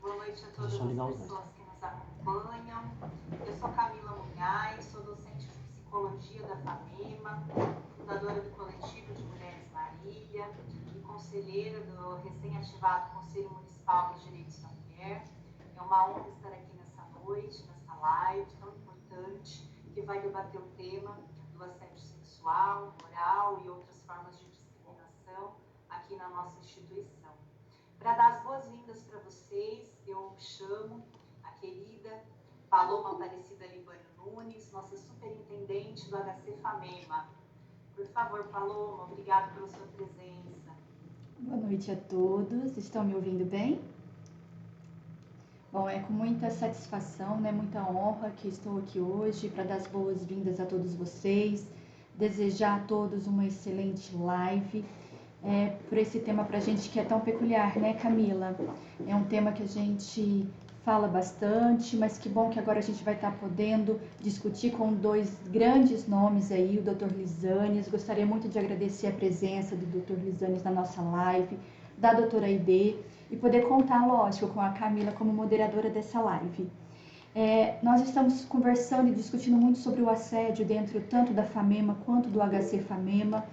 Boa noite a todas as pessoas que nos acompanham. Eu sou Camila Munhais, sou docente de Psicologia da FAMEMA, fundadora do Coletivo de Mulheres Marília e conselheira do recém-ativado Conselho Municipal dos Direitos da Mulher. É uma honra estar aqui nessa noite, nessa live tão importante, que vai debater o tema do assédio sexual, moral e outras formas de discriminação aqui na nossa instituição. Para dar as boas-vindas para vocês, eu chamo a querida Paloma Aparecida Libânio Nunes, nossa superintendente do HC FAMEMA. Por favor, Paloma, obrigada pela sua presença. Boa noite a todos. Estão me ouvindo bem? Bom, é com muita satisfação, né, muita honra que estou aqui hoje para dar as boas-vindas a todos vocês, desejar a todos uma excelente live. Por esse tema para a gente que é tão peculiar, né, Camila? É um tema que a gente fala bastante, mas que bom que agora a gente vai estar podendo discutir com dois grandes nomes aí, o Dr. Lisanes. Gostaria muito de agradecer a presença do Dr. Lisanes na nossa live, da doutora Aide, e poder contar, lógico, com a Camila como moderadora dessa live. Nós estamos conversando e discutindo muito sobre o assédio dentro tanto da FAMEMA quanto do HC FAMEMA.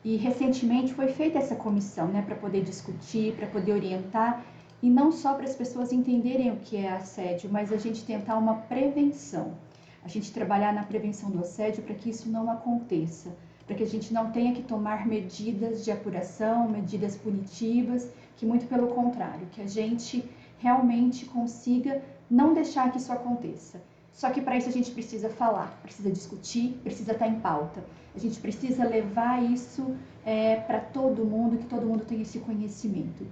E recentemente foi feita essa comissão, né, para poder discutir, para poder orientar, e não só para as pessoas entenderem o que é assédio, mas a gente tentar uma prevenção. A gente trabalhar na prevenção do assédio para que isso não aconteça, para que a gente não tenha que tomar medidas de apuração, medidas punitivas, que muito pelo contrário, que a gente realmente consiga não deixar que isso aconteça. Só que para isso a gente precisa falar, precisa discutir, precisa estar em pauta. A gente precisa levar isso para todo mundo, que todo mundo tenha esse conhecimento.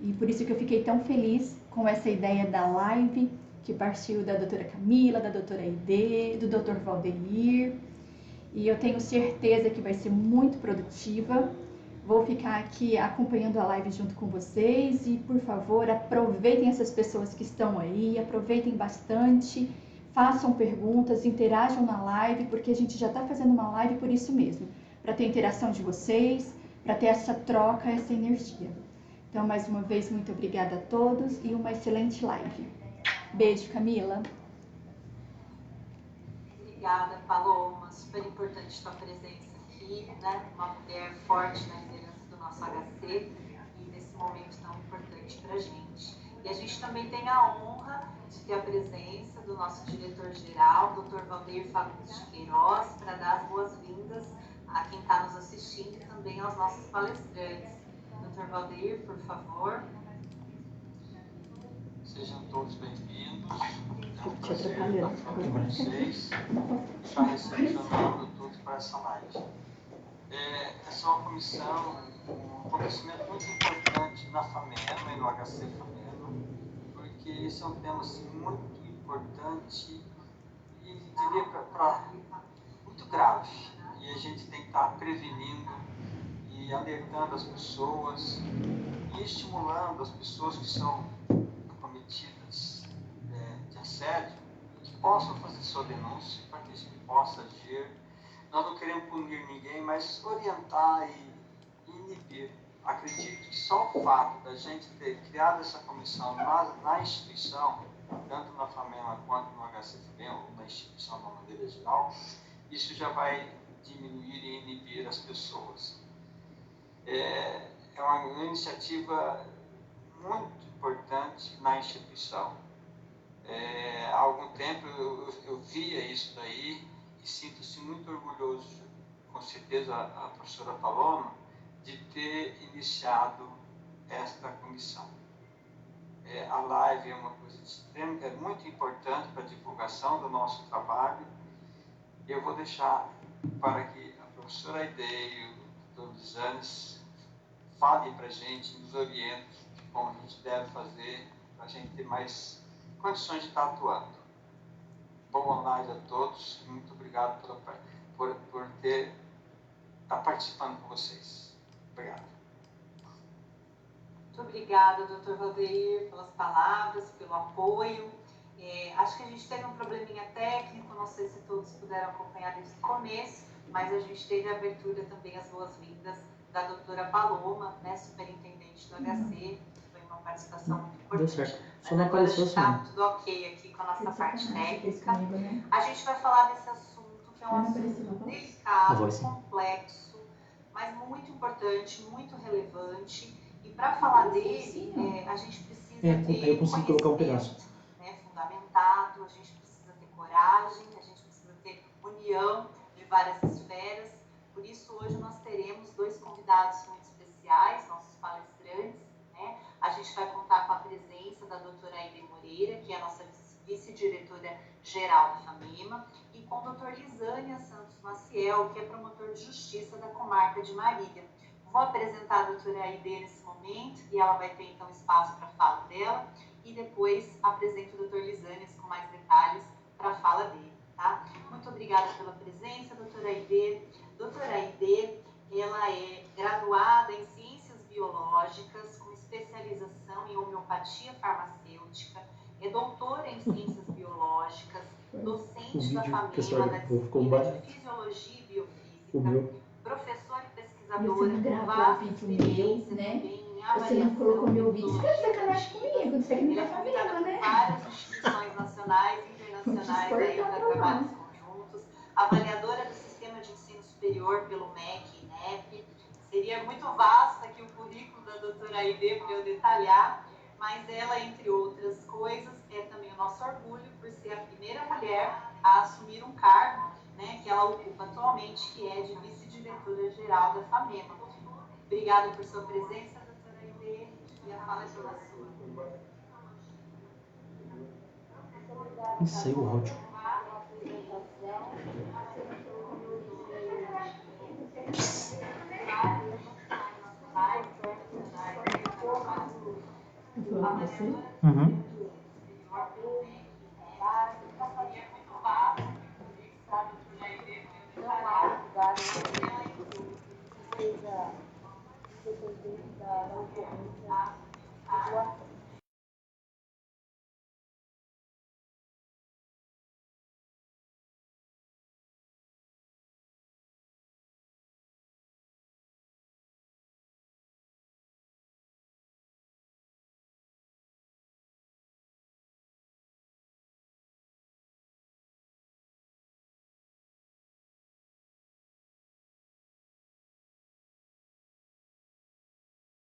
E por isso que eu fiquei tão feliz com essa ideia da live, que partiu da doutora Camila, da doutora Aide, do doutor Valdeir. E eu tenho certeza que vai ser muito produtiva. Vou ficar aqui acompanhando a live junto com vocês e, por favor, aproveitem essas pessoas que estão aí, aproveitem bastante. Façam perguntas, interajam na live, porque a gente já está fazendo uma live por isso mesmo, para ter interação de vocês, para ter essa troca, essa energia. Então, mais uma vez, muito obrigada a todos e uma excelente live. Beijo, Camila. Obrigada, Paloma. Super importante tua presença aqui, né? Uma mulher forte na liderança do nosso HC e nesse momento tão importante para a gente. E a gente também tem a honra de ter a presença do nosso diretor-geral, Dr. Valdeir Fagundes de Queiroz, para dar as boas-vindas a quem está nos assistindo e também aos nossos palestrantes. Dr. Valdeir, por favor. Sejam todos bem-vindos. É um prazer estar falando com vocês, estar recepcionando todos para essa live. Essa é uma comissão, um acontecimento muito importante na FAMEMA e no HC FAMEMA, porque esse é um tema assim, muito importante e diria muito grave. E a gente tem que estar prevenindo e alertando as pessoas e estimulando as pessoas que são acometidas de assédio, que possam fazer sua denúncia para que a gente possa agir. Nós não queremos punir ninguém, mas orientar e inibir. Acredito que só o fato da gente ter criado essa comissão na instituição, tanto na FAMEMA quanto no HCFB, ou na instituição de uma maneira geral, isso já vai diminuir e inibir as pessoas. É uma iniciativa muito importante na instituição. Há algum tempo eu via isso daí e sinto-se muito orgulhoso, com certeza a professora Paloma, de ter iniciado esta comissão. A live é uma coisa extrema, é muito importante para a divulgação do nosso trabalho. Eu vou deixar para que a professora Aide e o Dr. Lisanes falem para a gente, nos orientem como a gente deve fazer para a gente ter mais condições de estar atuando. Boa live a todos e muito obrigado por estar participando com vocês. Obrigado. Muito obrigada, Dr. Valdeir, pelas palavras, pelo apoio. Acho que a gente teve um probleminha técnico, não sei se todos puderam acompanhar desde o começo, mas a gente teve a abertura também, as boas-vindas da doutora Paloma, né, superintendente do HC. Foi uma participação muito importante. Deu certo. Só não apareceu assim. Tá tudo ok aqui com a nossa parte técnica. A gente vai falar desse assunto, que é um assunto delicado, complexo, mas muito importante, muito relevante. E para falar dele, a gente precisa ter eu consigo colocar um pedaço. Fundamentado, a gente precisa ter coragem, a gente precisa ter união de várias esferas. Por isso, hoje nós teremos 2 convidados muito especiais, nossos palestrantes, né? A gente vai contar com a presença da doutora Aide Moreira, que é a nossa vice-diretora geral da FAMEMA, e com o doutor Lisânia Santos Maciel, que é promotor de justiça da comarca de Marília. Vou apresentar a doutora Aide nesse momento, e ela vai ter então espaço para a fala dela, e depois apresento o doutor Lisânia com mais detalhes para a fala dele. Tá? Muito obrigada pela presença, doutora Aide. Doutora Aide, ela é graduada em Ciências Biológicas, com especialização em homeopatia farmacêutica, é doutora em Ciências Biológicas, docente da FAMEMA, da disciplina de Fisiologia e Biofísica, professora e pesquisadora com vasta experiência também em avaliação. Você não colocou meu vídeo, que é sacanagem comigo, isso aqui não é FAMEMA, né? Várias instituições nacionais e internacionais aí para trabalhos conjuntos, avaliadora do Sistema de Ensino Superior pelo MEC e INEP. Seria muito vasto aqui o currículo da doutora Aide para eu detalhar, mas ela, entre outras coisas, é também o nosso orgulho por ser a primeira mulher a assumir um cargo, né, que ela ocupa atualmente, que é de vice-diretora-geral da FAMEMA. Obrigada por sua presença, doutora Aide, e a fala é toda sua. Isso aí, o áudio. Uhum.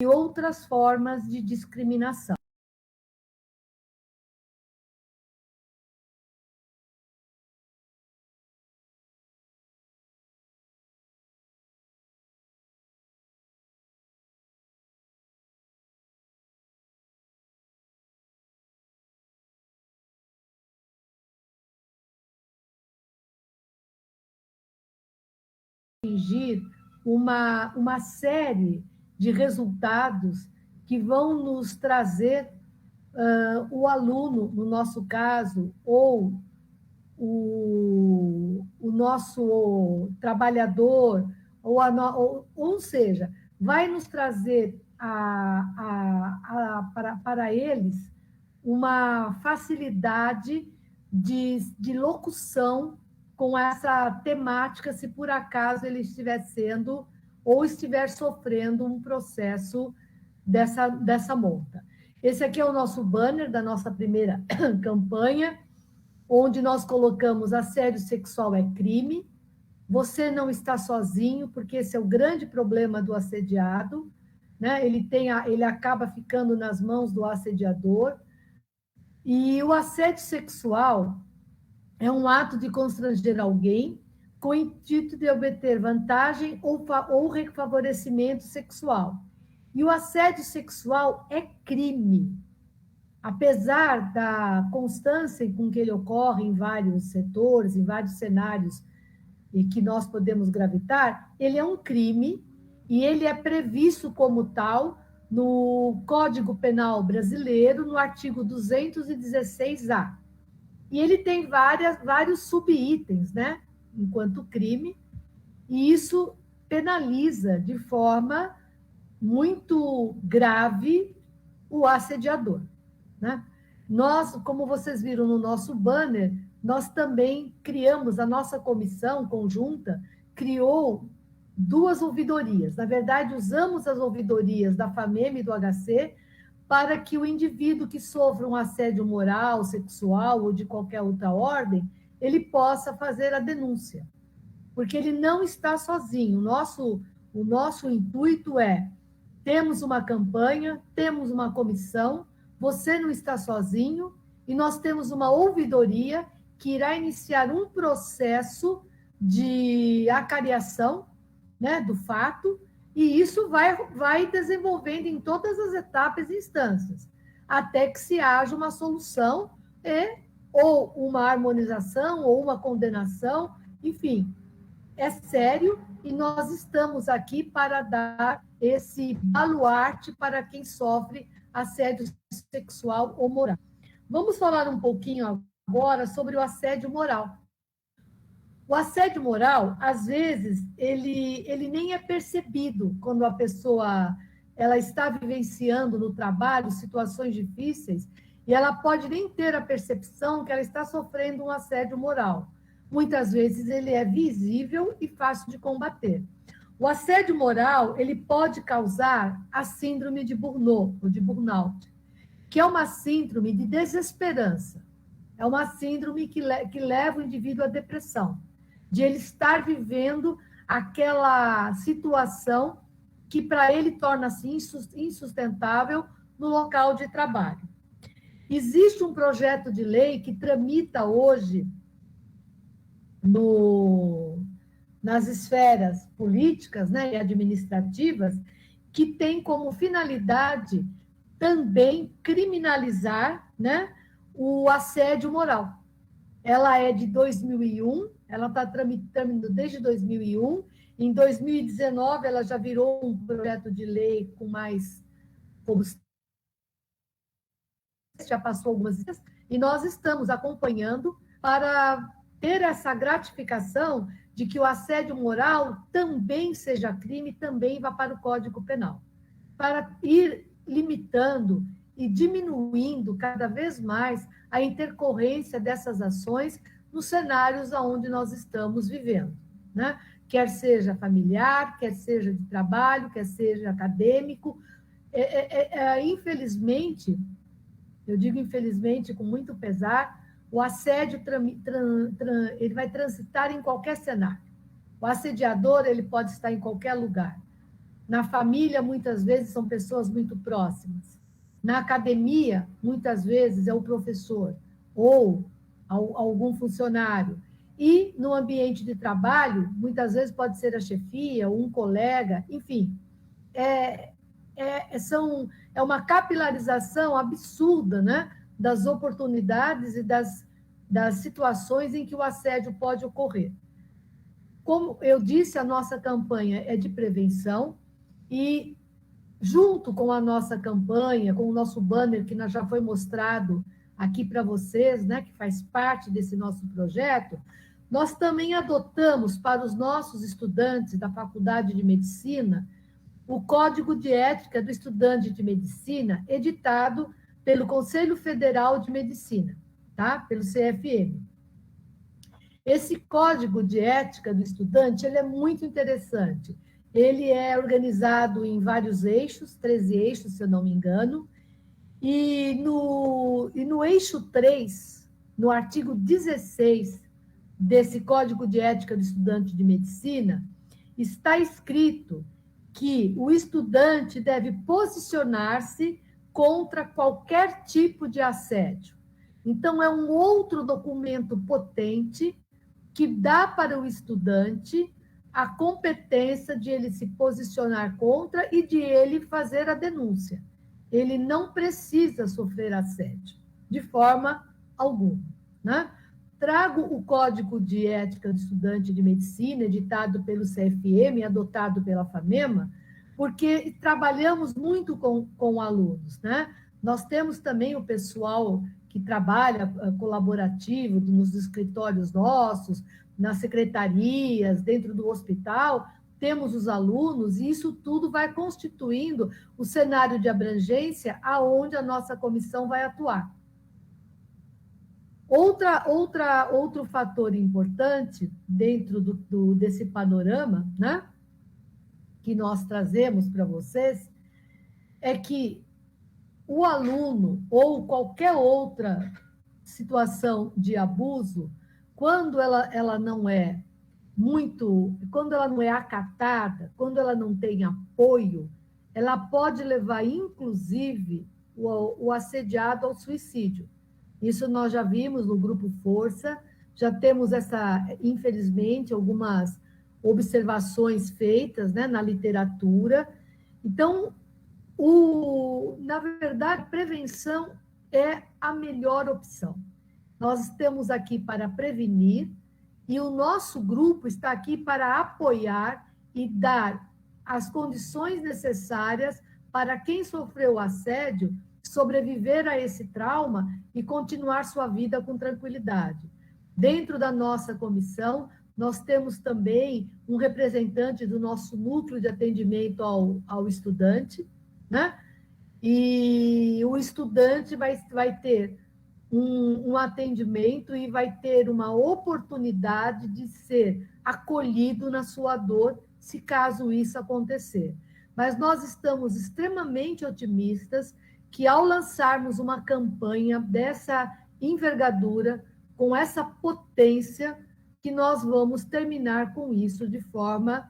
E outras formas de discriminação. Atingir uma série de resultados que vão nos trazer o aluno, no nosso caso, ou o nosso trabalhador, ou seja, vai nos trazer para eles uma facilidade de locução com essa temática, se por acaso ele estiver sendo ou estiver sofrendo um processo dessa monta. Esse aqui é o nosso banner da nossa primeira campanha, onde nós colocamos: assédio sexual é crime, você não está sozinho, porque esse é o grande problema do assediado, né? Ele acaba ficando nas mãos do assediador, e o assédio sexual é um ato de constranger alguém com o intuito de obter vantagem ou favorecimento sexual. E o assédio sexual é crime. Apesar da constância com que ele ocorre em vários setores, em vários cenários e que nós podemos gravitar, ele é um crime e ele é previsto como tal no Código Penal Brasileiro, no artigo 216-A. E ele tem vários subitens, né, enquanto crime, e isso penaliza de forma muito grave o assediador, né? Nós, como vocês viram no nosso banner, nós também criamos, a nossa comissão conjunta criou 2 ouvidorias. Na verdade, usamos as ouvidorias da FAMEMA e do HC para que o indivíduo que sofra um assédio moral, sexual ou de qualquer outra ordem, ele possa fazer a denúncia. Porque ele não está sozinho. O nosso intuito é: temos uma campanha, temos uma comissão, você não está sozinho, e nós temos uma ouvidoria que irá iniciar um processo de acariação, né, do fato, e isso vai desenvolvendo em todas as etapas e instâncias, até que se haja uma solução, ou uma harmonização, ou uma condenação, enfim. É sério, e nós estamos aqui para dar esse baluarte para quem sofre assédio sexual ou moral. Vamos falar um pouquinho agora sobre o assédio moral. O assédio moral, às vezes, ele nem é percebido quando a pessoa ela está vivenciando no trabalho situações difíceis, e ela pode nem ter a percepção que ela está sofrendo um assédio moral. Muitas vezes ele é visível e fácil de combater. O assédio moral, ele pode causar a síndrome de Burnout, ou de burnout, que é uma síndrome de desesperança. É uma síndrome que leva o indivíduo à depressão, de ele estar vivendo aquela situação que para ele torna-se insustentável no local de trabalho. Existe um projeto de lei que tramita hoje nas esferas políticas, né, e administrativas, que tem como finalidade também criminalizar, né, o assédio moral. Ela é de 2001, ela está tramitando desde 2001, em 2019 ela já virou um projeto de lei com mais combustível, já passou algumas vezes, e nós estamos acompanhando para ter essa gratificação de que o assédio moral também seja crime, também vá para o Código Penal, para ir limitando e diminuindo cada vez mais a intercorrência dessas ações nos cenários onde nós estamos vivendo, né? Quer seja familiar, quer seja de trabalho, quer seja acadêmico. Infelizmente, eu digo infelizmente com muito pesar, o assédio ele vai transitar em qualquer cenário. O assediador ele pode estar em qualquer lugar. Na família, muitas vezes, são pessoas muito próximas. Na academia, muitas vezes, é o professor ou algum funcionário. E no ambiente de trabalho, muitas vezes pode ser a chefia, ou um colega, enfim. É uma capilarização absurda, né, das oportunidades e das situações em que o assédio pode ocorrer. Como eu disse, a nossa campanha é de prevenção e, junto com a nossa campanha, com o nosso banner, que já foi mostrado aqui para vocês, né, que faz parte desse nosso projeto, nós também adotamos para os nossos estudantes da Faculdade de Medicina o Código de Ética do Estudante de Medicina, editado pelo Conselho Federal de Medicina, tá? Pelo CFM. Esse Código de Ética do Estudante, ele é muito interessante. Ele é organizado em vários eixos, 13 eixos, se eu não me engano, e no eixo 3, no artigo 16 desse Código de Ética do Estudante de Medicina, está escrito que o estudante deve posicionar-se contra qualquer tipo de assédio. Então, é um outro documento potente que dá para o estudante a competência de ele se posicionar contra e de ele fazer a denúncia. Ele não precisa sofrer assédio, de forma alguma, né? Trago o Código de Ética do Estudante de Medicina, editado pelo CFM, adotado pela FAMEMA, porque trabalhamos muito com alunos, né? Nós temos também o pessoal que trabalha colaborativo nos escritórios nossos, nas secretarias, dentro do hospital, temos os alunos, e isso tudo vai constituindo o cenário de abrangência aonde a nossa comissão vai atuar. Outro fator importante dentro desse panorama, né, que nós trazemos para vocês, é que o aluno ou qualquer outra situação de abuso, quando ela não é quando ela não é acatada, quando ela não tem apoio, ela pode levar, inclusive, o assediado ao suicídio. Isso nós já vimos no Grupo Força, já temos infelizmente, algumas observações feitas, né, na literatura. Então, na verdade, prevenção é a melhor opção. Nós estamos aqui para prevenir e o nosso grupo está aqui para apoiar e dar as condições necessárias para quem sofreu assédio sobreviver a esse trauma e continuar sua vida com tranquilidade. Dentro da nossa comissão, nós temos também um representante do nosso núcleo de atendimento ao estudante, né? E o estudante vai ter um atendimento e vai ter uma oportunidade de ser acolhido na sua dor, se caso isso acontecer. Mas nós estamos extremamente otimistas que, ao lançarmos uma campanha dessa envergadura, com essa potência, que nós vamos terminar com isso de forma,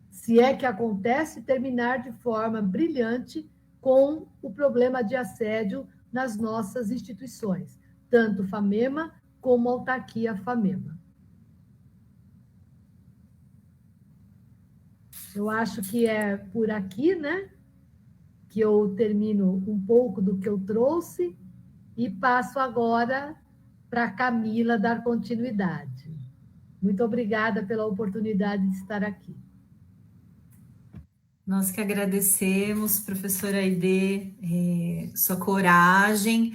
se é que acontece, terminar de forma brilhante com o problema de assédio nas nossas instituições, tanto FAMEMA como Autarquia FAMEMA. Eu acho que é por aqui, né, que eu termino um pouco do que eu trouxe e passo agora para a Camila dar continuidade. Muito obrigada pela oportunidade de estar aqui. Nós que agradecemos, professora Aide, sua coragem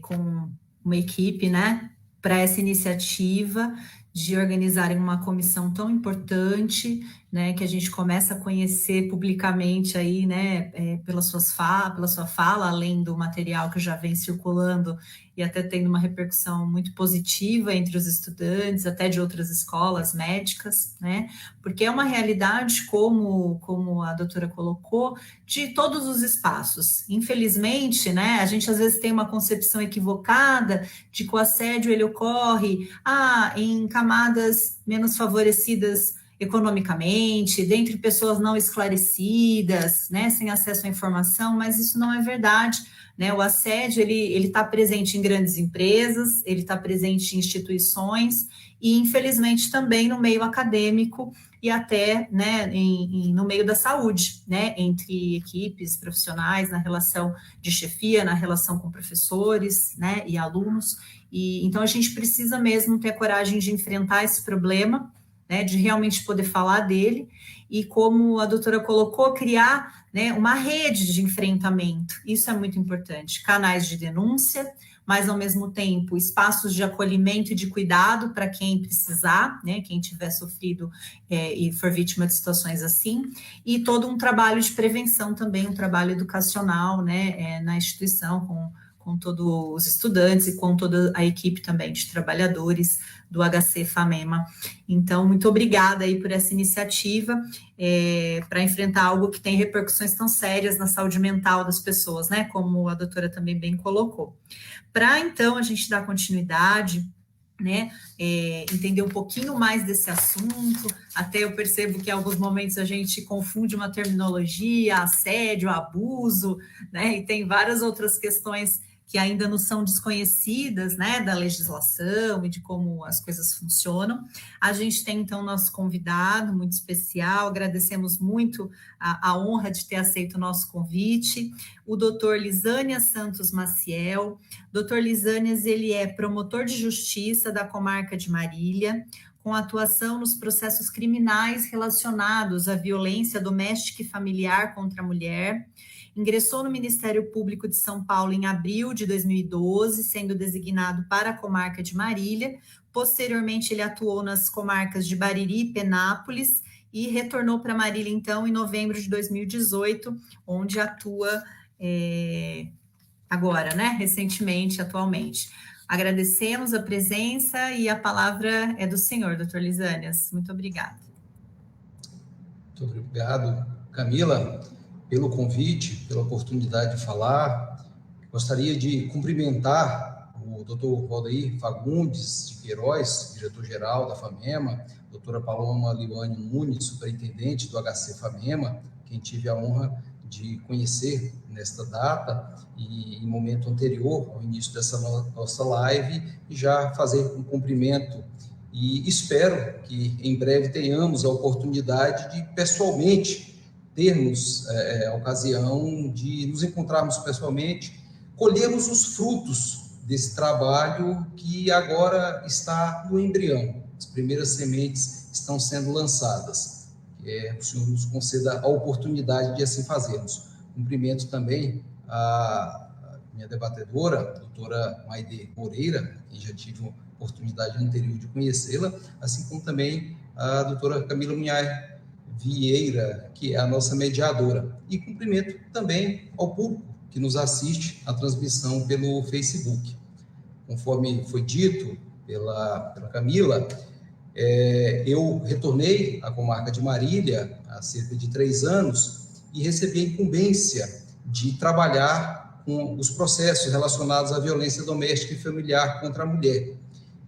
com uma equipe, né, para essa iniciativa de organizarem uma comissão tão importante, né, que a gente começa a conhecer publicamente aí, né, pela sua fala, além do material que já vem circulando e até tendo uma repercussão muito positiva entre os estudantes, até de outras escolas médicas, né, porque é uma realidade, como a doutora colocou, de todos os espaços. Infelizmente, né, a gente às vezes tem uma concepção equivocada de que o assédio ele ocorre em camadas menos favorecidas economicamente, dentre pessoas não esclarecidas, né, sem acesso à informação, mas isso não é verdade, né? O assédio ele está presente em grandes empresas, ele está presente em instituições e, infelizmente, também no meio acadêmico e até, né, no meio da saúde, né, entre equipes profissionais, na relação de chefia, na relação com professores, né, e alunos. E então a gente precisa mesmo ter a coragem de enfrentar esse problema, né, de realmente poder falar dele, e como a doutora colocou, criar, né, uma rede de enfrentamento. Isso é muito importante. Canais de denúncia, mas, ao mesmo tempo, espaços de acolhimento e de cuidado para quem precisar, né, quem tiver sofrido e for vítima de situações assim, e todo um trabalho de prevenção também, um trabalho educacional, né, na instituição, com todos os estudantes e com toda a equipe também de trabalhadores do HC FAMEMA. Então, muito obrigada aí por essa iniciativa para enfrentar algo que tem repercussões tão sérias na saúde mental das pessoas, né, como a doutora também bem colocou. Para, então, a gente dar continuidade, né, entender um pouquinho mais desse assunto, até eu percebo que em alguns momentos a gente confunde uma terminologia, assédio, abuso, né, e tem várias outras questões que ainda não são desconhecidas, né, da legislação e de como as coisas funcionam. A gente tem, então, nosso convidado muito especial, agradecemos muito a honra de ter aceito o nosso convite, o doutor Lisânias Santos Maciel. Doutor Lisânias, ele é promotor de justiça da comarca de Marília, com atuação nos processos criminais relacionados à violência doméstica e familiar contra a mulher. Ingressou no Ministério Público de São Paulo em abril de 2012, sendo designado para a comarca de Marília. Posteriormente, ele atuou nas comarcas de Bariri e Penápolis e retornou para Marília, então, em novembro de 2018, onde atua agora, né, recentemente, atualmente. Agradecemos a presença e a palavra é do senhor, doutor Lisânias. Muito obrigada. Muito obrigado, Camila. pelo convite, pela oportunidade de falar. Gostaria de cumprimentar o Dr. Valdeir Fagundes de Queiroz, diretor-geral da FAMEMA, doutora Paloma Liwane Nunes, superintendente do HC FAMEMA, quem tive a honra de conhecer nesta data e em momento anterior ao início dessa nossa live, e já fazer um cumprimento. E espero que em breve tenhamos a oportunidade de pessoalmente termos a ocasião de nos encontrarmos pessoalmente, colhermos os frutos desse trabalho que agora está no embrião. As primeiras sementes estão sendo lançadas. O Senhor nos conceda a oportunidade de assim fazermos. Cumprimento também a minha debatedora, a doutora Maide Moreira, que já tive uma oportunidade anterior de conhecê-la, assim como também a doutora Camila Munhai Vieira, que é a nossa mediadora. E cumprimento também ao público que nos assiste à transmissão pelo Facebook. Conforme foi dito pela Camila, eu retornei à comarca de Marília há cerca de 3 anos e recebi a incumbência de trabalhar com os processos relacionados à violência doméstica e familiar contra a mulher.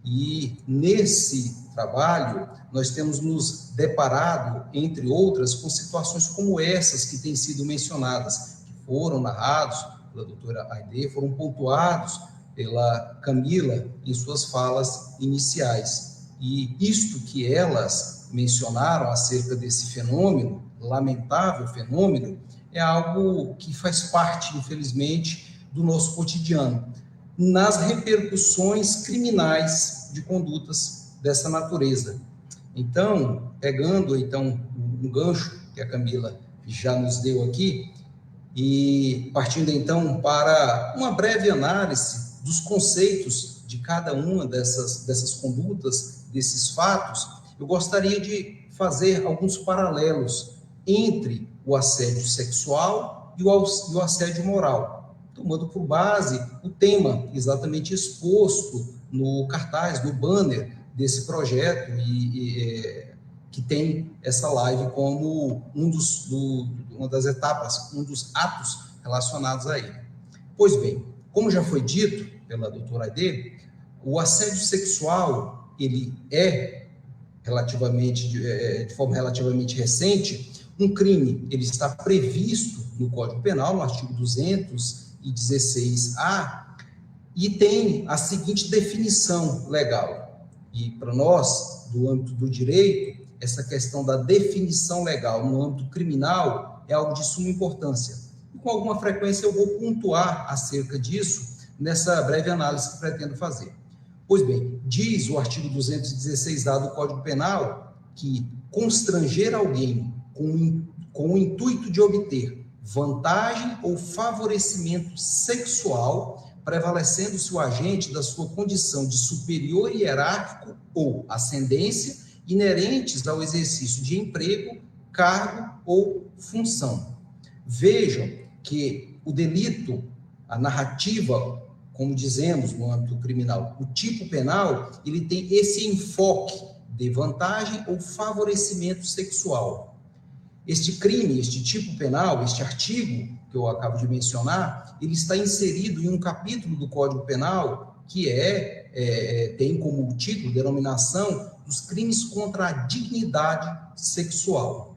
E nesse trabalho, nós temos nos deparado, entre outras, com situações como essas que têm sido mencionadas, que foram narrados pela doutora Aide, foram pontuados pela Camila em suas falas iniciais. E isto que elas mencionaram acerca desse fenômeno, lamentável fenômeno, é algo que faz parte, infelizmente, do nosso cotidiano, nas repercussões criminais de condutas dessa natureza. Então, pegando um gancho que a Camila já nos deu aqui, e partindo então para uma breve análise dos conceitos de cada uma dessas condutas, desses fatos, eu gostaria de fazer alguns paralelos entre o assédio sexual e o assédio moral, tomando por base o tema exatamente exposto no cartaz, no banner desse projeto, que tem essa live como uma das etapas, um dos atos relacionados a ele. Pois bem, como já foi dito pela doutora Aide, o assédio sexual ele é de forma relativamente recente, um crime. Ele está previsto no Código Penal, no artigo 216-A, e tem a seguinte definição legal. E para nós, do âmbito do direito, essa questão da definição legal no âmbito criminal é algo de suma importância. E com alguma frequência eu vou pontuar acerca disso nessa breve análise que pretendo fazer. Pois bem, diz o artigo 216-A do Código Penal que constranger alguém com o intuito de obter vantagem ou favorecimento sexual, prevalecendo-se o agente da sua condição de superior hierárquico ou ascendência, inerentes ao exercício de emprego, cargo ou função. Vejam que o delito, a narrativa, como dizemos no âmbito criminal, o tipo penal, ele tem esse enfoque de vantagem ou favorecimento sexual. Este crime, este tipo penal, este artigo que eu acabo de mencionar, ele está inserido em um capítulo do Código Penal que tem como título, denominação, os crimes contra a dignidade sexual.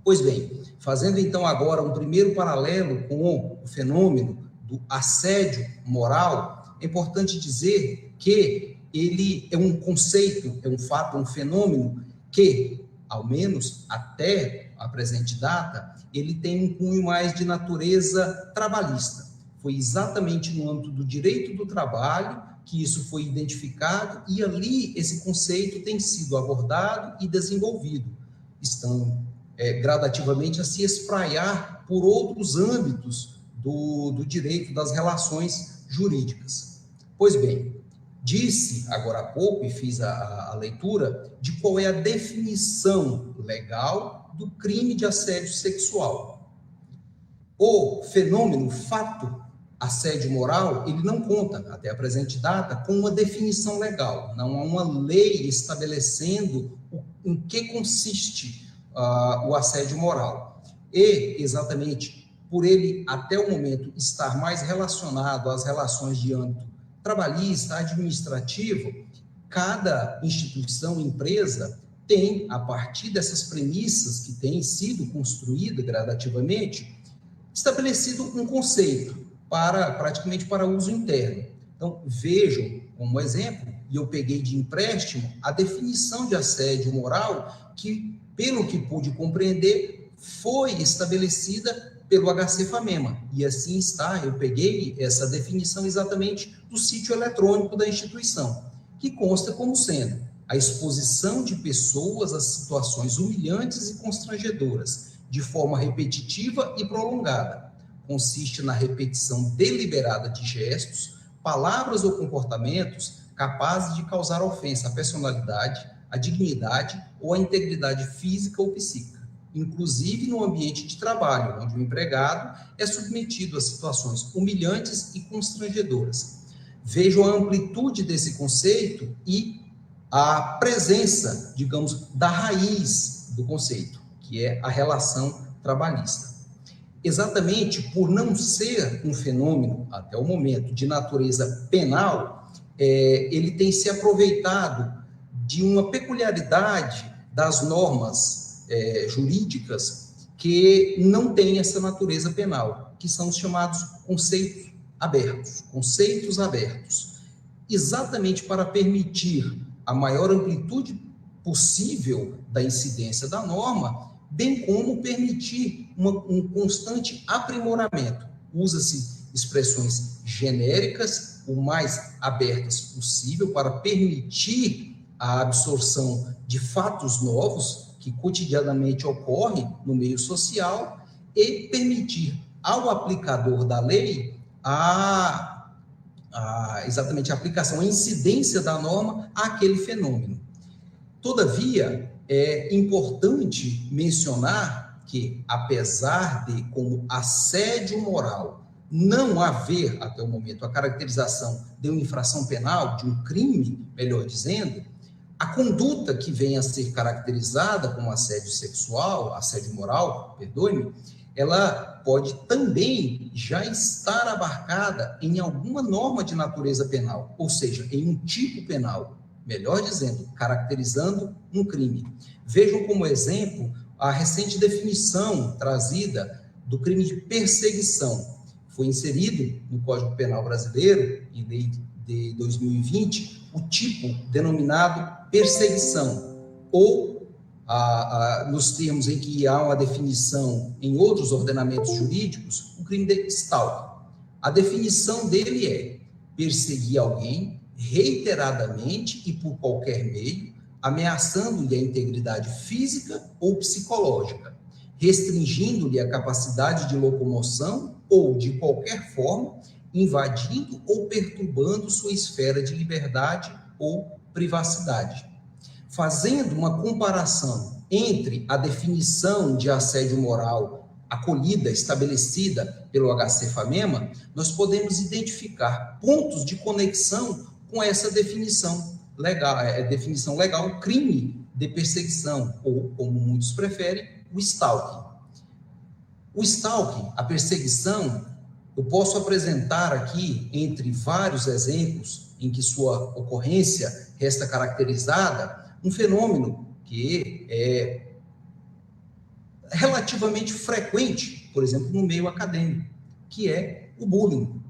Pois bem, fazendo então agora um primeiro paralelo com o fenômeno do assédio moral, é importante dizer que ele é um conceito, é um fato, um fenômeno que, ao menos até a presente data, ele tem um cunho mais de natureza trabalhista. Foi exatamente no âmbito do direito do trabalho que isso foi identificado e ali esse conceito tem sido abordado e desenvolvido, estando gradativamente a se espraiar por outros âmbitos do direito das relações jurídicas. Pois bem, disse agora há pouco, e fiz a leitura, de qual é a definição legal do crime de assédio sexual. O fenômeno, o fato, assédio moral, ele não conta, até a presente data, com uma definição legal. Não há uma lei estabelecendo em que consiste o assédio moral. e, exatamente por ele, até o momento, estar mais relacionado às relações de âmbito trabalhista, administrativo, cada instituição, empresa, tem, a partir dessas premissas que têm sido construídas gradativamente, estabelecido um conceito praticamente para uso interno. Então, vejam como exemplo, e eu peguei de empréstimo, a definição de assédio moral que, pelo que pude compreender, foi estabelecida pelo HC-FAMEMA. E assim está, eu peguei essa definição exatamente do sítio eletrônico da instituição, que consta como sendo a exposição de pessoas a situações humilhantes e constrangedoras, de forma repetitiva e prolongada. Consiste na repetição deliberada de gestos, palavras ou comportamentos capazes de causar ofensa à personalidade, à dignidade ou à integridade física ou psíquica, inclusive no ambiente de trabalho, onde o empregado é submetido a situações humilhantes e constrangedoras. Vejam a amplitude desse conceito e a presença, digamos, da raiz do conceito, que é a relação trabalhista. Exatamente por não ser um fenômeno, até o momento, de natureza penal, ele tem se aproveitado de uma peculiaridade das normas jurídicas que não têm essa natureza penal, que são os chamados conceitos abertos, exatamente para permitir a maior amplitude possível da incidência da norma, bem como permitir um constante aprimoramento. Usa-se expressões genéricas, o mais abertas possível, para permitir a absorção de fatos novos que cotidianamente ocorrem no meio social e permitir ao aplicador da lei exatamente a aplicação, a incidência da norma àquele fenômeno. Todavia, é importante mencionar que, apesar de, como assédio moral, não haver, até o momento, a caracterização de uma infração penal, de um crime, melhor dizendo, a conduta que vem a ser caracterizada como assédio sexual, assédio moral, perdoe-me, ela pode também já estar abarcada em alguma norma de natureza penal, ou seja, em um tipo penal, melhor dizendo, caracterizando um crime. Vejam como exemplo a recente definição trazida do crime de perseguição. Foi inserido no Código Penal Brasileiro, em lei de 2020, o tipo denominado perseguição, ou nos termos em que há uma definição em outros ordenamentos jurídicos, o crime de stalking. A definição dele é perseguir alguém reiteradamente e por qualquer meio, ameaçando-lhe a integridade física ou psicológica, restringindo-lhe a capacidade de locomoção ou, de qualquer forma, invadindo ou perturbando sua esfera de liberdade ou privacidade. Fazendo uma comparação entre a definição de assédio moral acolhida, estabelecida pelo HC-FAMEMA, nós podemos identificar pontos de conexão com essa definição legal, crime de perseguição, ou, como muitos preferem, o stalking. O stalking, a perseguição, eu posso apresentar aqui, entre vários exemplos em que sua ocorrência resta caracterizada, um fenômeno que é relativamente frequente, por exemplo, no meio acadêmico, que é o bullying.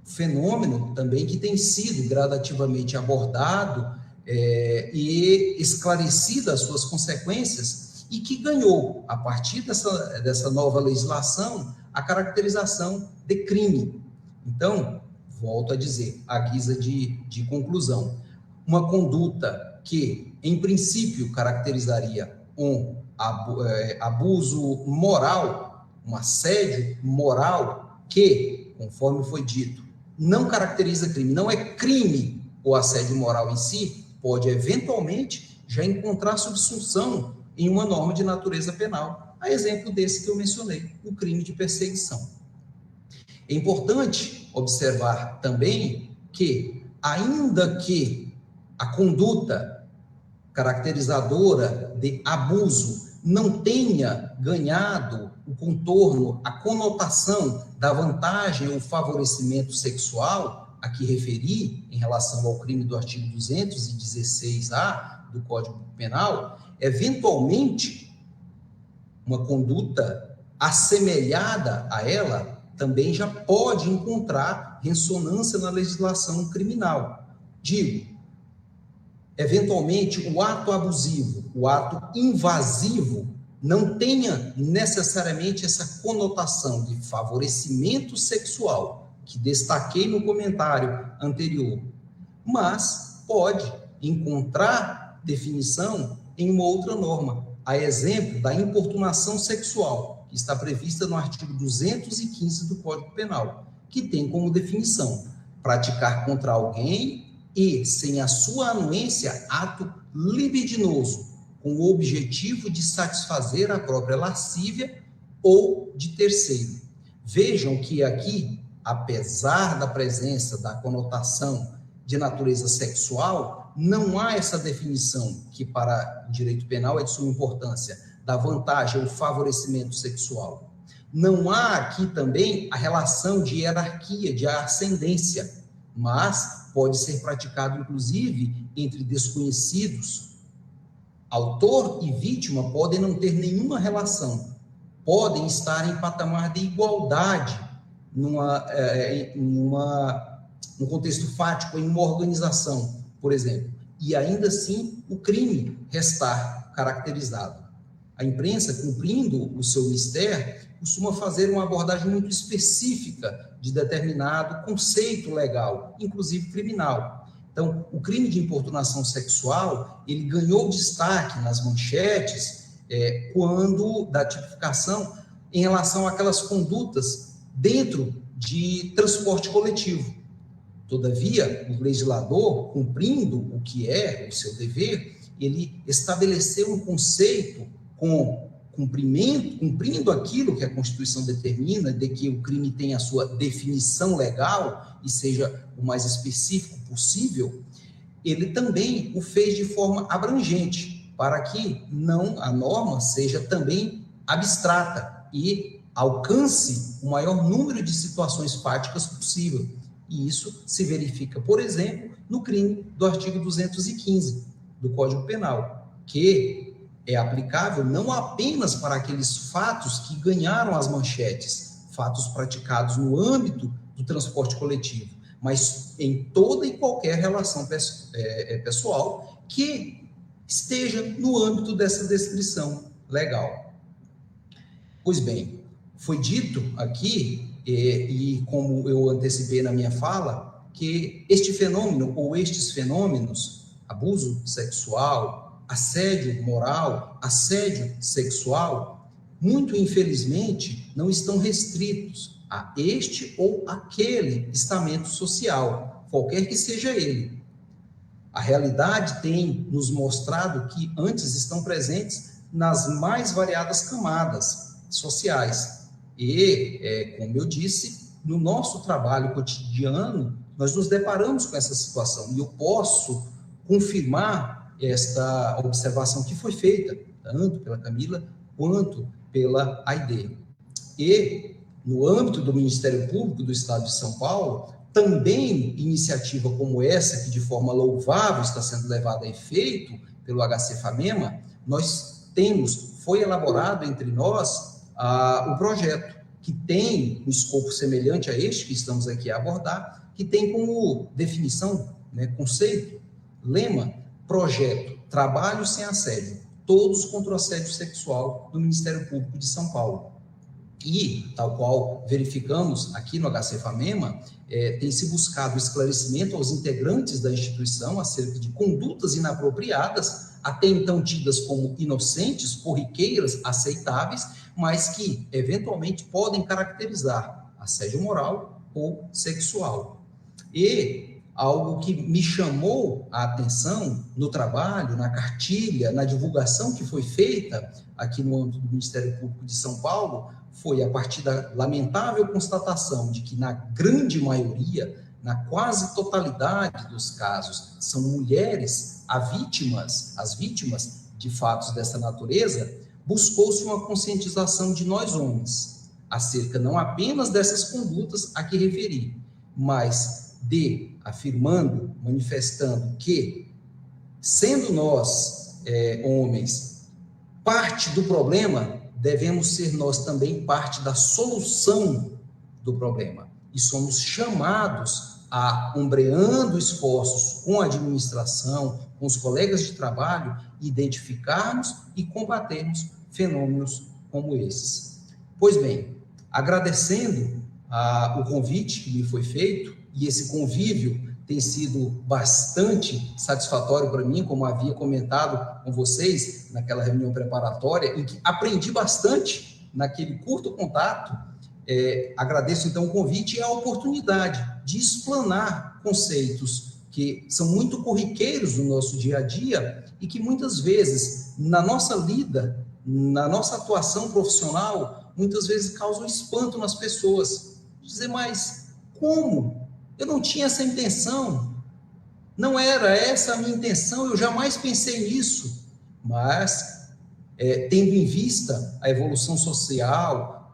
Fenômeno também que tem sido gradativamente abordado e esclarecidas as suas consequências e que ganhou, a partir dessa nova legislação, a caracterização de crime. Então, volto a dizer, à guisa de conclusão, uma conduta que, em princípio, caracterizaria um abuso moral, um assédio moral, que, conforme foi dito, não caracteriza crime, não é crime o assédio moral em si, pode eventualmente já encontrar subsunção em uma norma de natureza penal, a exemplo desse que eu mencionei, o crime de perseguição. É importante observar também que, ainda que a conduta caracterizadora de abuso não tenha ganhado o contorno, a conotação da vantagem ou favorecimento sexual, a que referi em relação ao crime do artigo 216-A do Código Penal, eventualmente, uma conduta assemelhada a ela também já pode encontrar ressonância na legislação criminal. Digo, eventualmente, o ato abusivo, o ato invasivo, não tenha necessariamente essa conotação de favorecimento sexual, que destaquei no comentário anterior, mas pode encontrar definição em uma outra norma, a exemplo da importunação sexual, que está prevista no artigo 215 do Código Penal, que tem como definição praticar contra alguém e, sem a sua anuência, ato libidinoso, com o objetivo de satisfazer a própria lascívia ou de terceiro. Vejam que aqui, apesar da presença da conotação de natureza sexual, não há essa definição, que para o direito penal é de suma importância, da vantagem ou favorecimento sexual. Não há aqui também a relação de hierarquia, de ascendência, mas pode ser praticado, inclusive, entre desconhecidos. Autor e vítima podem não ter nenhuma relação, podem estar em patamar de igualdade num contexto fático, em uma organização, por exemplo, e ainda assim o crime restar caracterizado. A imprensa, cumprindo o seu mistério, costuma fazer uma abordagem muito específica de determinado conceito legal, inclusive criminal. Então, o crime de importunação sexual, ele ganhou destaque nas manchetes quando da tipificação em relação àquelas condutas dentro de transporte coletivo. Todavia, o legislador, cumprindo o que é o seu dever, ele estabeleceu um conceito cumprindo aquilo que a Constituição determina, de que o crime tenha a sua definição legal e seja o mais específico possível, ele também o fez de forma abrangente, para que a norma seja também abstrata e alcance o maior número de situações fáticas possível. E isso se verifica, por exemplo, no crime do artigo 215 do Código Penal, que é aplicável não apenas para aqueles fatos que ganharam as manchetes, fatos praticados no âmbito do transporte coletivo, mas em toda e qualquer relação pessoal que esteja no âmbito dessa descrição legal. Pois bem, foi dito aqui, e como eu antecipei na minha fala, que este fenômeno ou estes fenômenos, abuso sexual, assédio moral, assédio sexual, muito infelizmente, não estão restritos a este ou aquele estamento social, qualquer que seja ele. A realidade tem nos mostrado que antes estão presentes nas mais variadas camadas sociais. E, como eu disse, no nosso trabalho cotidiano, nós nos deparamos com essa situação. E eu posso confirmar esta observação que foi feita, tanto pela Camila quanto pela Aide. E, no âmbito do Ministério Público do Estado de São Paulo, também iniciativa como essa, que de forma louvável está sendo levada a efeito pelo HC-FAMEMA, foi elaborado entre nós o projeto, que tem um escopo semelhante a este que estamos aqui a abordar, que tem como definição, conceito, lema, projeto Trabalho Sem Assédio, todos contra o assédio sexual do Ministério Público de São Paulo. E, tal qual verificamos aqui no HC-FAMEMA, tem se buscado esclarecimento aos integrantes da instituição acerca de condutas inapropriadas, até então tidas como inocentes, corriqueiras, aceitáveis, mas que, eventualmente, podem caracterizar assédio moral ou sexual. E algo que me chamou a atenção no trabalho, na cartilha, na divulgação que foi feita aqui no âmbito do Ministério Público de São Paulo, foi a partir da lamentável constatação de que, na grande maioria, na quase totalidade dos casos, são mulheres as vítimas de fatos dessa natureza, buscou-se uma conscientização de nós homens, acerca não apenas dessas condutas a que referi, mas afirmando, manifestando que, sendo nós, homens, parte do problema, devemos ser nós também parte da solução do problema. E somos chamados a, ombreando esforços com a administração, com os colegas de trabalho, identificarmos e combatermos fenômenos como esses. Pois bem, agradecendo o convite que me foi feito, e esse convívio tem sido bastante satisfatório para mim, como havia comentado com vocês naquela reunião preparatória, em que aprendi bastante naquele curto contato. Agradeço então o convite e a oportunidade de explanar conceitos que são muito corriqueiros no nosso dia a dia e que muitas vezes, na nossa lida, na nossa atuação profissional, muitas vezes causam espanto nas pessoas. Dizer, mas como? Eu não tinha essa intenção, não era essa a minha intenção, eu jamais pensei nisso. Mas, tendo em vista a evolução social,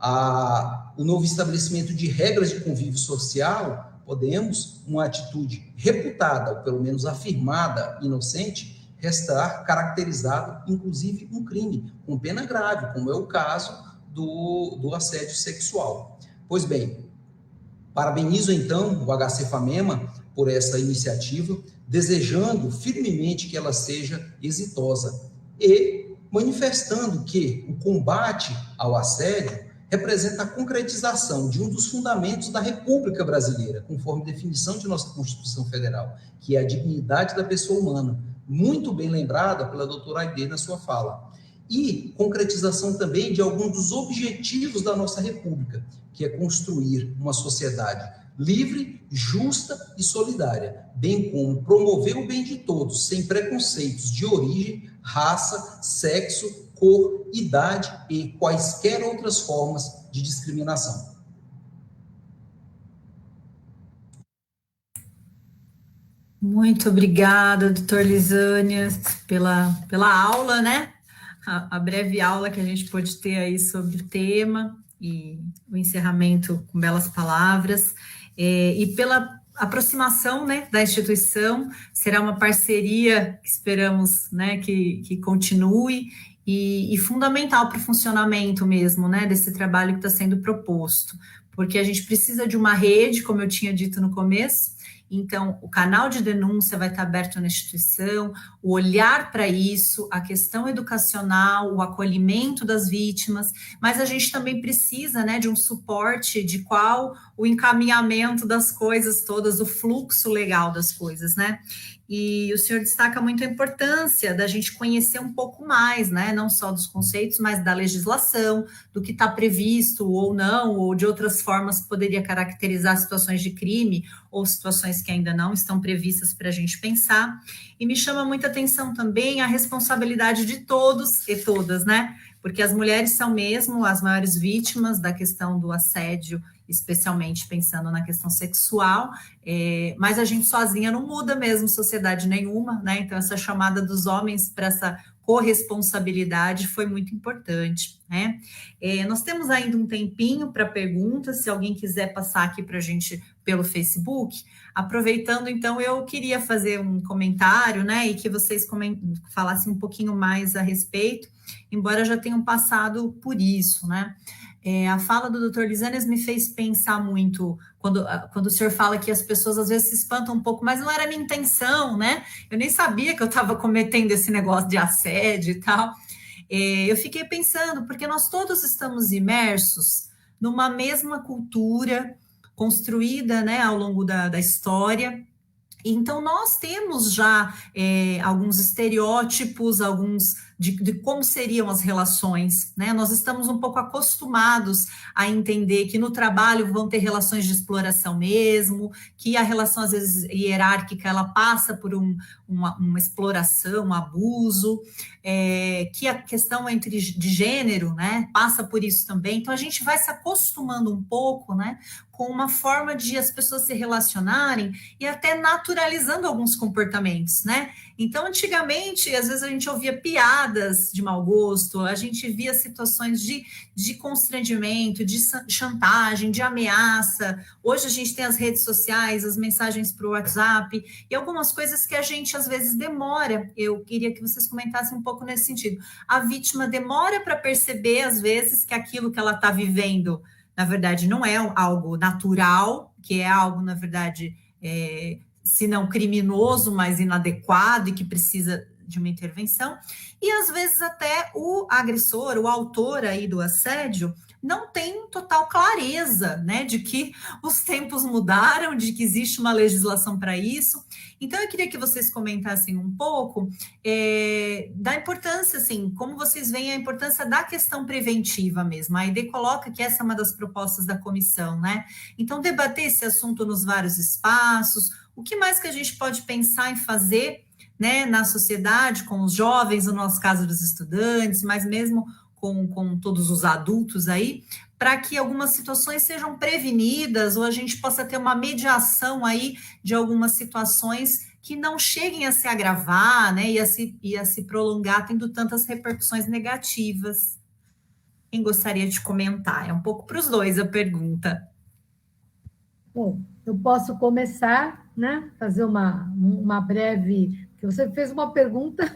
o novo estabelecimento de regras de convívio social, podemos, uma atitude reputada, ou pelo menos afirmada, inocente, restar caracterizado, inclusive, um crime, com pena grave, como é o caso do assédio sexual. Pois bem, parabenizo, então, o HC FAMEMA por essa iniciativa, desejando firmemente que ela seja exitosa e manifestando que o combate ao assédio representa a concretização de um dos fundamentos da República Brasileira, conforme definição de nossa Constituição Federal, que é a dignidade da pessoa humana, muito bem lembrada pela doutora Aide na sua fala. E concretização também de alguns dos objetivos da nossa República, que é construir uma sociedade livre, justa e solidária, bem como promover o bem de todos, sem preconceitos de origem, raça, sexo, cor, idade e quaisquer outras formas de discriminação. Muito obrigada, doutor Lisânias, pela aula, né? A breve aula que a gente pôde ter aí sobre o tema e o encerramento com belas palavras, e pela aproximação, né, da instituição. Será uma parceria que esperamos, né, que continue e fundamental para o funcionamento mesmo, né, desse trabalho que está sendo proposto, porque a gente precisa de uma rede, como eu tinha dito no começo. Então, o canal de denúncia vai estar aberto na instituição, o olhar para isso, a questão educacional, o acolhimento das vítimas, mas a gente também precisa, né, de um suporte de qual o encaminhamento das coisas todas, o fluxo legal das coisas, né? E o senhor destaca muito a importância da gente conhecer um pouco mais, né, não só dos conceitos, mas da legislação, do que está previsto ou não, ou de outras formas que poderia caracterizar situações de crime ou situações que ainda não estão previstas para a gente pensar. E me chama muita atenção também a responsabilidade de todos e todas, né, porque as mulheres são mesmo as maiores vítimas da questão do assédio, especialmente pensando na questão sexual, mas a gente sozinha não muda mesmo sociedade nenhuma, né? Então essa chamada dos homens para essa corresponsabilidade foi muito importante, né? Nós temos ainda um tempinho para perguntas, se alguém quiser passar aqui para a gente pelo Facebook. Aproveitando, então, eu queria fazer um comentário, né, e que vocês falassem um pouquinho mais a respeito, embora já tenham passado por isso, né? A fala do Dr. Lisânias me fez pensar muito, quando o senhor fala que as pessoas às vezes se espantam um pouco, mas não era a minha intenção, né? Eu nem sabia que eu estava cometendo esse negócio de assédio e tal. Eu fiquei pensando, porque nós todos estamos imersos numa mesma cultura construída, né, ao longo da história. Então, nós temos já alguns estereótipos, de como seriam as relações, né? Nós estamos um pouco acostumados a entender que no trabalho vão ter relações de exploração mesmo, que a relação, às vezes, hierárquica, ela passa por uma exploração, um abuso, que a questão de gênero, né, passa por isso também. Então, a gente vai se acostumando um pouco, né, com uma forma de as pessoas se relacionarem e até naturalizando alguns comportamentos, né? Então, antigamente, às vezes a gente ouvia piadas de mau gosto, a gente via situações de constrangimento, de chantagem, de ameaça. Hoje a gente tem as redes sociais, as mensagens para o WhatsApp e algumas coisas que a gente, às vezes, demora. Eu queria que vocês comentassem um pouco nesse sentido. A vítima demora para perceber, às vezes, que aquilo que ela está vivendo, na verdade, não é algo natural, que é algo, na verdade, se não criminoso, mas inadequado e que precisa de uma intervenção. E, às vezes, até o agressor, o autor aí do assédio, não tem total clareza, né, de que os tempos mudaram, de que existe uma legislação para isso. Então, eu queria que vocês comentassem um pouco da importância, assim, como vocês veem a importância da questão preventiva mesmo. A Aide coloca que essa é uma das propostas da comissão, né? Então, debater esse assunto nos vários espaços, o que mais que a gente pode pensar em fazer, né, na sociedade, com os jovens, no nosso caso dos estudantes, mas mesmo com todos os adultos aí, para que algumas situações sejam prevenidas ou a gente possa ter uma mediação aí de algumas situações que não cheguem a se agravar, né, e a se prolongar, tendo tantas repercussões negativas. Quem gostaria de comentar? É um pouco para os dois a pergunta. Bom, eu posso começar, né, fazer uma breve... Porque você fez uma pergunta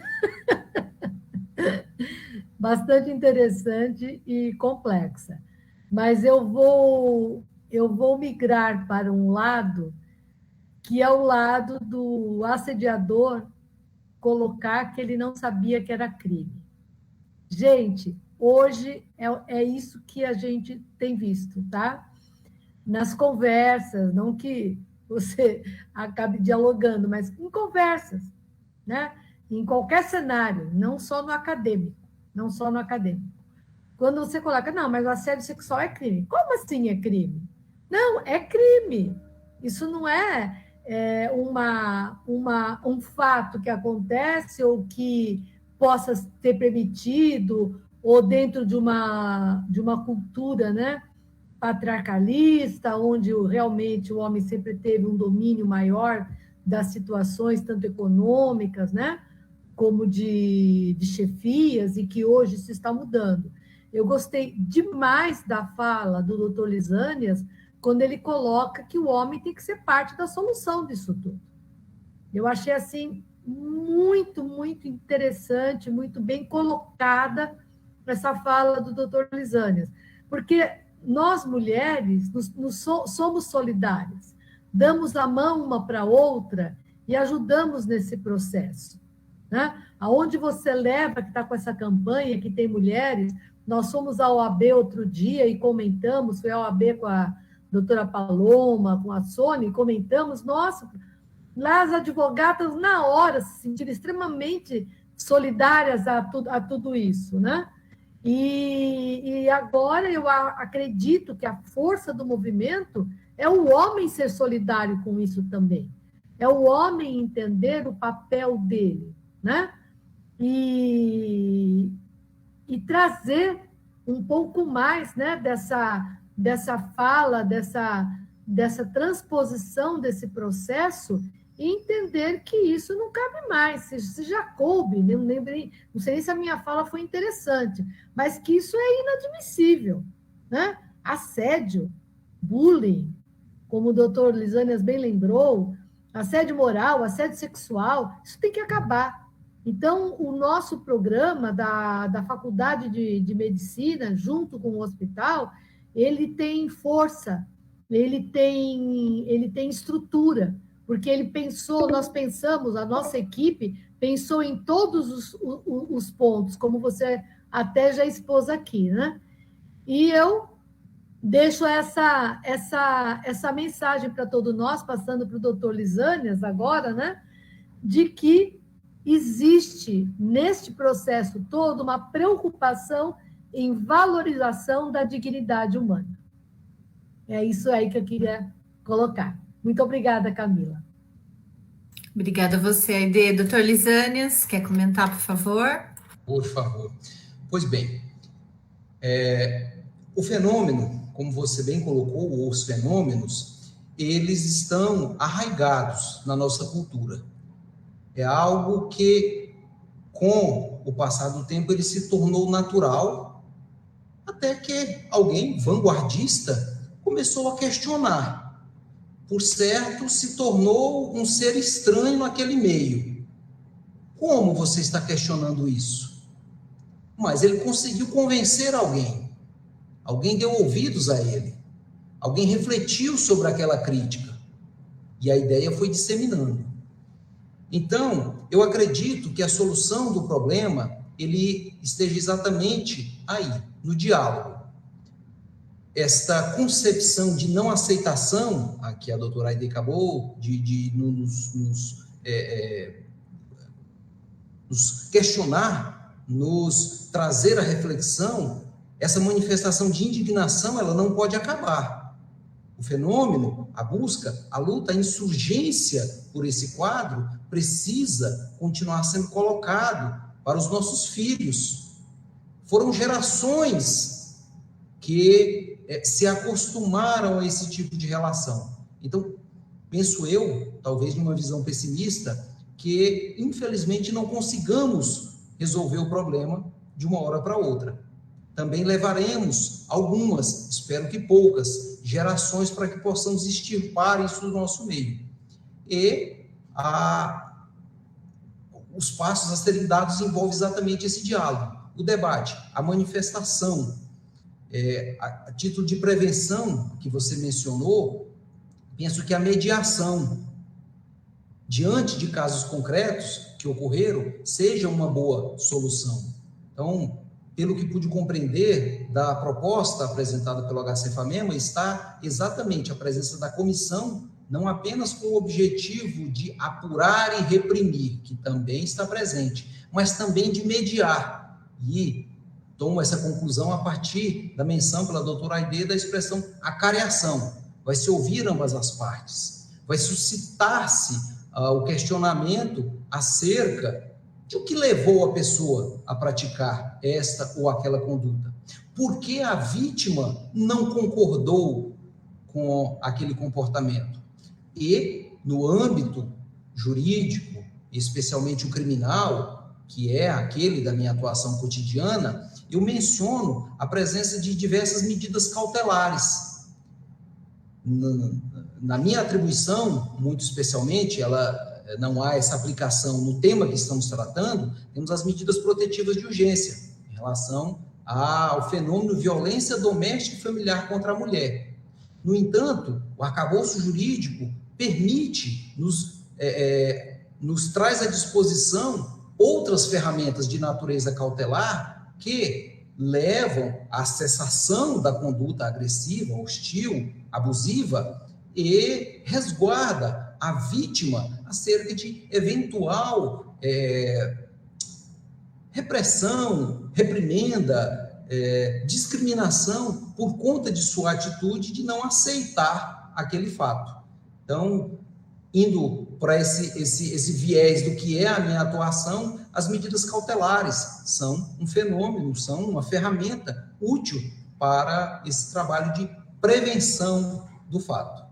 bastante interessante e complexa. Mas eu vou migrar para um lado que é o lado do assediador colocar que ele não sabia que era crime. Gente, hoje é isso que a gente tem visto, tá? Nas conversas, não que você acabe dialogando, mas em conversas, né? Em qualquer cenário, não só no acadêmico. Quando você coloca, não, mas o assédio sexual é crime. Como assim é crime? Não, é crime. Isso não é um fato que acontece ou que possa ter permitido ou dentro de uma cultura, né, patriarcalista, onde realmente o homem sempre teve um domínio maior das situações, tanto econômicas, né, como de chefias, e que hoje se está mudando. Eu gostei demais da fala do doutor Lisânias, quando ele coloca que o homem tem que ser parte da solução disso tudo. Eu achei, assim, muito, muito interessante, muito bem colocada essa fala do doutor Lisânias, porque nós, mulheres, somos solidárias, damos a mão uma para a outra e ajudamos nesse processo. Né? Aonde você leva, que está com essa campanha, que tem mulheres, nós fomos à OAB outro dia e comentamos, fui à OAB com a doutora Paloma, com a Sônia, e comentamos, nossa, lá as advogadas, na hora, se sentiram extremamente solidárias a tudo isso, né? E agora eu acredito que a força do movimento é o homem ser solidário com isso também, é o homem entender o papel dele, né? E trazer um pouco mais, né, dessa fala, dessa transposição desse processo e entender que isso não cabe mais, se já coube, não sei nem se a minha fala foi interessante, mas que isso é inadmissível, né? Assédio, bullying, como o doutor Lisânias bem lembrou, assédio moral, assédio sexual, isso tem que acabar. Então, o nosso programa da Faculdade de Medicina, junto com o hospital, ele tem força, ele tem estrutura, porque ele nós pensamos, a nossa equipe pensou em todos os pontos, como você até já expôs aqui, né? E eu deixo essa mensagem para todos nós, passando para o doutor Lisânias agora, né? De que existe, neste processo todo, uma preocupação em valorização da dignidade humana. É isso aí que eu queria colocar. Muito obrigada, Camila. Obrigada a você, Aide. Doutor Lisânias, quer comentar, por favor? Por favor. Pois bem, o fenômeno como você bem colocou, os fenômenos, eles estão arraigados na nossa cultura. É algo que, com o passar do tempo, ele se tornou natural, até que alguém vanguardista começou a questionar. Por certo, se tornou um ser estranho naquele meio. Como você está questionando isso? Mas ele conseguiu convencer alguém. Alguém deu ouvidos a ele. Alguém refletiu sobre aquela crítica. E a ideia foi disseminando. Então, eu acredito que a solução do problema, ele esteja exatamente aí, no diálogo. Esta concepção de não aceitação, a que a doutora Aide acabou de nos questionar, nos trazer a reflexão, essa manifestação de indignação, ela não pode acabar. O fenômeno, a busca, a luta, a insurgência por esse quadro precisa continuar sendo colocado para os nossos filhos. Foram gerações que se acostumaram a esse tipo de relação. Então, penso eu, talvez numa visão pessimista, que infelizmente não consigamos resolver o problema de uma hora para outra. Também levaremos algumas, espero que poucas, gerações para que possamos extirpar isso do nosso meio. E os passos a serem dados envolvem exatamente esse diálogo, o debate, a manifestação. A título de prevenção que você mencionou, penso que a mediação, diante de casos concretos que ocorreram, seja uma boa solução. Então, pelo que pude compreender da proposta apresentada pelo HC-FAMEMA, está exatamente a presença da comissão, não apenas com o objetivo de apurar e reprimir, que também está presente, mas também de mediar. E tomo essa conclusão a partir da menção pela doutora Aide da expressão acareação. Vai se ouvir ambas as partes, vai suscitar-se o questionamento acerca de o que levou a pessoa a praticar esta ou aquela conduta. Por que a vítima não concordou com aquele comportamento? E, no âmbito jurídico, especialmente o criminal, que é aquele da minha atuação cotidiana, eu menciono a presença de diversas medidas cautelares. Na minha atribuição, muito especialmente, não há essa aplicação no tema que estamos tratando, temos as medidas protetivas de urgência, em relação ao fenômeno violência doméstica e familiar contra a mulher. No entanto, o arcabouço jurídico permite, nos traz à disposição outras ferramentas de natureza cautelar que levam à cessação da conduta agressiva, hostil, abusiva e resguarda a vítima acerca de eventual repressão, reprimenda, discriminação por conta de sua atitude de não aceitar aquele fato. Então, indo para esse viés do que é a minha atuação, as medidas cautelares são um fenômeno, são uma ferramenta útil para esse trabalho de prevenção do fato.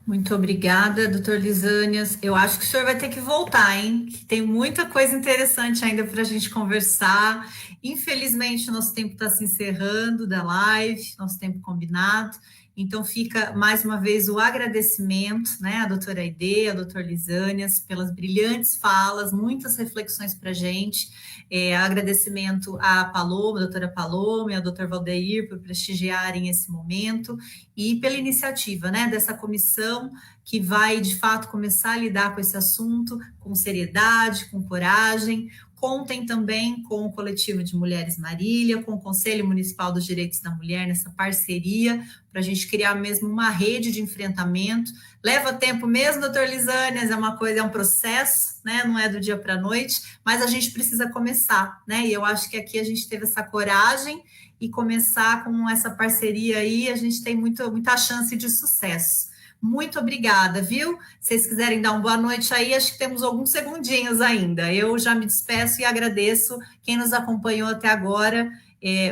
Muito obrigada, doutor Lisânias. Eu acho que o senhor vai ter que voltar, hein? Que tem muita coisa interessante ainda para a gente conversar. Infelizmente, nosso tempo está se encerrando da live, nosso tempo combinado. Então, fica mais uma vez o agradecimento, né, à doutora Aide, ao doutor Lisânias, pelas brilhantes falas, muitas reflexões para a gente. Agradecimento à Paloma, à doutora Paloma e ao doutor Valdeir por prestigiarem esse momento e pela iniciativa, né, dessa comissão que vai, de fato, começar a lidar com esse assunto com seriedade, com coragem. Contem também com o Coletivo de Mulheres Marília, com o Conselho Municipal dos Direitos da Mulher, nessa parceria, para a gente criar mesmo uma rede de enfrentamento. Leva tempo mesmo, doutor Lisânias, é um processo, né? Não é do dia para a noite, mas a gente precisa começar, né? E eu acho que aqui a gente teve essa coragem e começar com essa parceria aí, a gente tem muita chance de sucesso. Muito obrigada, viu? Se vocês quiserem dar uma boa noite aí, acho que temos alguns segundinhos ainda. Eu já me despeço e agradeço quem nos acompanhou até agora.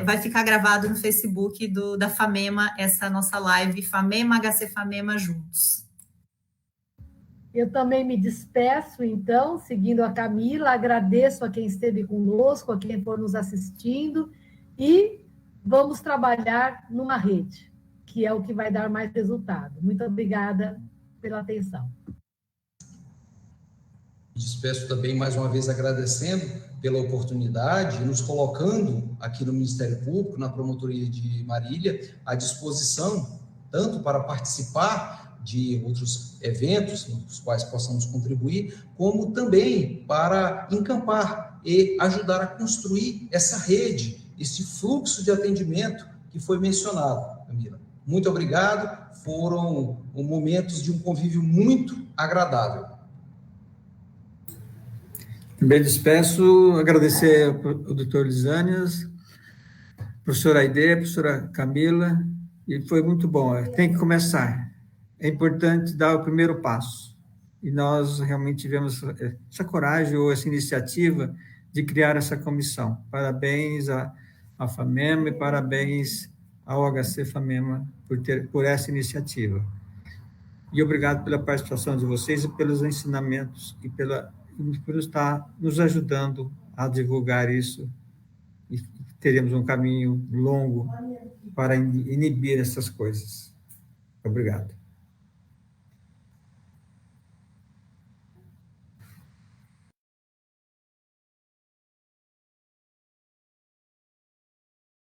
vai ficar gravado no Facebook da FAMEMA, essa nossa live, FAMEMA, HC FAMEMA juntos. Eu também me despeço, então, seguindo a Camila, agradeço a quem esteve conosco, a quem for nos assistindo, e vamos trabalhar numa rede, que é o que vai dar mais resultado. Muito obrigada pela atenção. Despeço também, mais uma vez, agradecendo pela oportunidade e nos colocando aqui no Ministério Público, na Promotoria de Marília, à disposição, tanto para participar de outros eventos nos quais possamos contribuir, como também para encampar e ajudar a construir essa rede, esse fluxo de atendimento que foi mencionado, Camila. Muito obrigado, foram momentos de um convívio muito agradável. Também despeço, agradecer ao doutor Lisânias, professora Aide, professora Camila, e foi muito bom, tem que começar. É importante dar o primeiro passo. E nós realmente tivemos essa coragem ou essa iniciativa de criar essa comissão. Parabéns à FAMEMA e parabéns ao HC FAMEMA por essa iniciativa. E obrigado pela participação de vocês e pelos ensinamentos e por estar nos ajudando a divulgar isso. E teremos um caminho longo para inibir essas coisas. Obrigado.